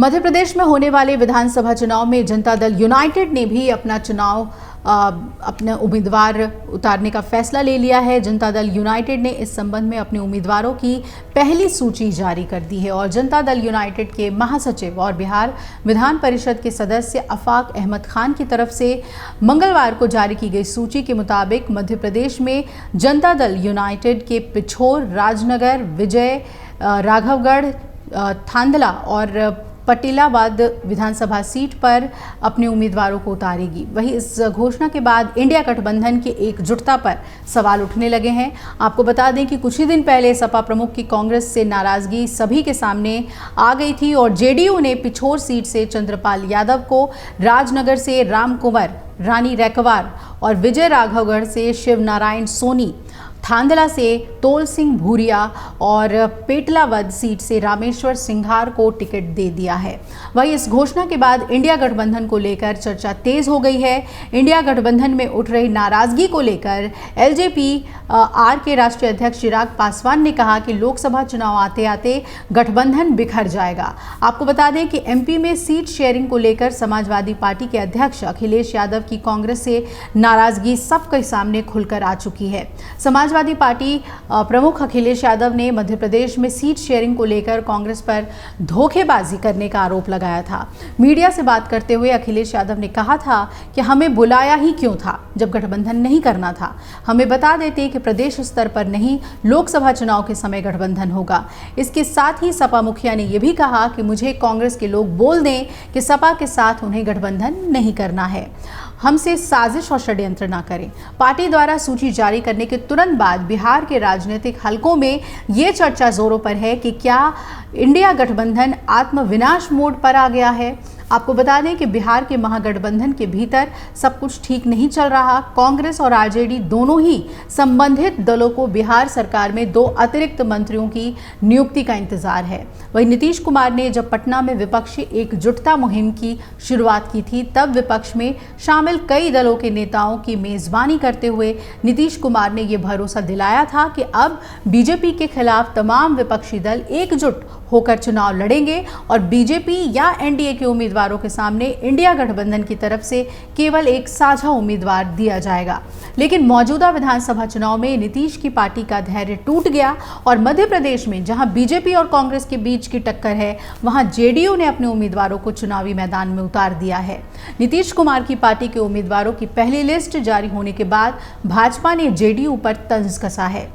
मध्य प्रदेश में होने वाले विधानसभा चुनाव में जनता दल यूनाइटेड ने भी अपने उम्मीदवार उतारने का फैसला ले लिया है। जनता दल यूनाइटेड ने इस संबंध में अपने उम्मीदवारों की पहली सूची जारी कर दी है और जनता दल यूनाइटेड के महासचिव और बिहार विधान परिषद के सदस्य आफाक अहमद खान की तरफ से मंगलवार को जारी की गई सूची के मुताबिक मध्य प्रदेश में जनता दल यूनाइटेड के पिछोर, राजनगर, विजय, राघवगढ़, थांदला और पटियालाबाद विधानसभा सीट पर अपने उम्मीदवारों को उतारेगी। वहीं इस घोषणा के बाद इंडिया गठबंधन की एकजुटता पर सवाल उठने लगे हैं। आपको बता दें कि कुछ ही दिन पहले सपा प्रमुख की कांग्रेस से नाराजगी सभी के सामने आ गई थी और जेडीयू ने पिछोर सीट से चंद्रपाल यादव को, राजनगर से राम कुंवर रानी रैकवार और विजय राघवगढ़ से शिव नारायण सोनी, थांदला से तोल सिंह भूरिया और पेटलावद सीट से रामेश्वर सिंघार को टिकट दे दिया है। वहीं इस घोषणा के बाद इंडिया गठबंधन को लेकर चर्चा तेज हो गई है। इंडिया गठबंधन में उठ रही नाराजगी को लेकर एलजेपी आर के राष्ट्रीय अध्यक्ष चिराग पासवान ने कहा कि लोकसभा चुनाव आते आते गठबंधन बिखर जाएगा। आपको बता दें कि एमपी में सीट शेयरिंग को लेकर समाजवादी पार्टी के अध्यक्ष अखिलेश यादव की कांग्रेस से नाराजगी सबके सामने खुलकर आ चुकी है। समाजवादी पार्टी प्रमुख अखिलेश यादव ने मध्य प्रदेश में सीट शेयरिंग को लेकर कांग्रेस पर धोखेबाजी करने का आरोप लगाया था। मीडिया से बात करते हुए अखिलेश यादव ने कहा था कि हमें बुलाया ही क्यों था जब गठबंधन नहीं करना था। हमें बता देते कि प्रदेश स्तर पर नहीं, लोकसभा चुनाव के समय गठबंधन होगा। इसके साथ ही सपा मुखिया ने यह भी कहा कि मुझे कांग्रेस के लोग बोल दें कि सपा के साथ उन्हें गठबंधन नहीं करना है, हमसे साजिश और षड्यंत्र ना करें। पार्टी द्वारा सूची जारी करने के तुरंत बाद बिहार के राजनीतिक हलकों में ये चर्चा जोरों पर है कि क्या इंडिया गठबंधन आत्मविनाश मोड पर आ गया है। आपको बता दें कि बिहार के महागठबंधन के भीतर सब कुछ ठीक नहीं चल रहा। कांग्रेस और आरजेडी दोनों ही संबंधित दलों को बिहार सरकार में 2 अतिरिक्त मंत्रियों की नियुक्ति का इंतजार है। वहीं नीतीश कुमार ने जब पटना में विपक्षी एकजुटता मुहिम की शुरुआत की थी, तब विपक्ष में शामिल कई दलों के नेताओं की मेजबानी करते हुए नीतीश कुमार ने यह भरोसा दिलाया था कि अब बीजेपी के खिलाफ तमाम विपक्षी दल एकजुट होकर चुनाव लड़ेंगे और बीजेपी या एनडीए के उम्मीदवारों के सामने इंडिया गठबंधन की तरफ से केवल एक साझा उम्मीदवार दिया जाएगा। लेकिन मौजूदा विधानसभा चुनाव में नीतीश की पार्टी का धैर्य टूट गया और मध्य प्रदेश में जहां बीजेपी और कांग्रेस के बीच की टक्कर है, वहां जेडीयू ने अपने उम्मीदवारों को चुनावी मैदान में उतार दिया है। नीतीश कुमार की पार्टी के उम्मीदवारों की पहली लिस्ट जारी होने के बाद भाजपा ने जेडीयू पर तंज कसा है।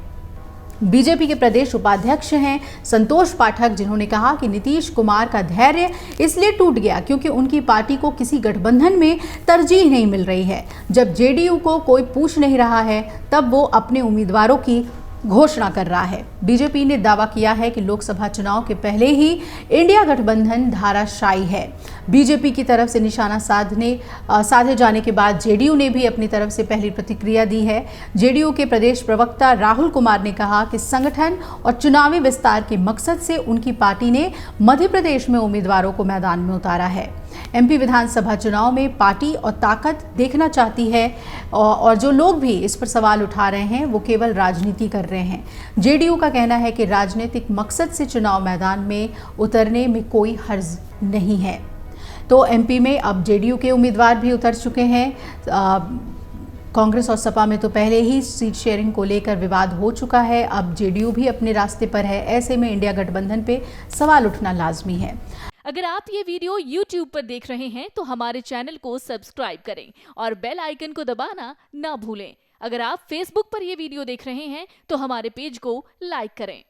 बीजेपी के प्रदेश उपाध्यक्ष हैं संतोष पाठक, जिन्होंने कहा कि नीतीश कुमार का धैर्य इसलिए टूट गया क्योंकि उनकी पार्टी को किसी गठबंधन में तरजीह नहीं मिल रही है। जब जेडीयू को कोई पूछ नहीं रहा है, तब वो अपने उम्मीदवारों की घोषणा कर रहा है। बीजेपी ने दावा किया है कि लोकसभा चुनाव के पहले ही इंडिया गठबंधन धाराशायी है। बीजेपी की तरफ से निशाना साधे जाने के बाद जेडीयू ने भी अपनी तरफ से पहली प्रतिक्रिया दी है। जेडीयू के प्रदेश प्रवक्ता राहुल कुमार ने कहा कि संगठन और चुनावी विस्तार के मकसद से उनकी पार्टी ने मध्य प्रदेश में उम्मीदवारों को मैदान में उतारा है। एमपी विधानसभा चुनाव में पार्टी और ताकत देखना चाहती है और जो लोग भी इस पर सवाल उठा रहे हैं वो केवल राजनीति कर रहे हैं। जेडीयू का कहना है कि राजनीतिक मकसद से चुनाव मैदान में उतरने में कोई हर्ज नहीं है। तो एमपी में अब जेडीयू के उम्मीदवार भी उतर चुके हैं। कांग्रेस और सपा में तो पहले ही सीट शेयरिंग को लेकर विवाद हो चुका है। अब जेडीयू भी अपने रास्ते पर है। ऐसे में इंडिया गठबंधन पे सवाल उठना लाजमी है। अगर आप ये वीडियो YouTube पर देख रहे हैं तो हमारे चैनल को सब्सक्राइब करें और बेल आइकन को दबाना ना भूलें। अगर आप Facebook पर ये वीडियो देख रहे हैं तो हमारे पेज को लाइक करें।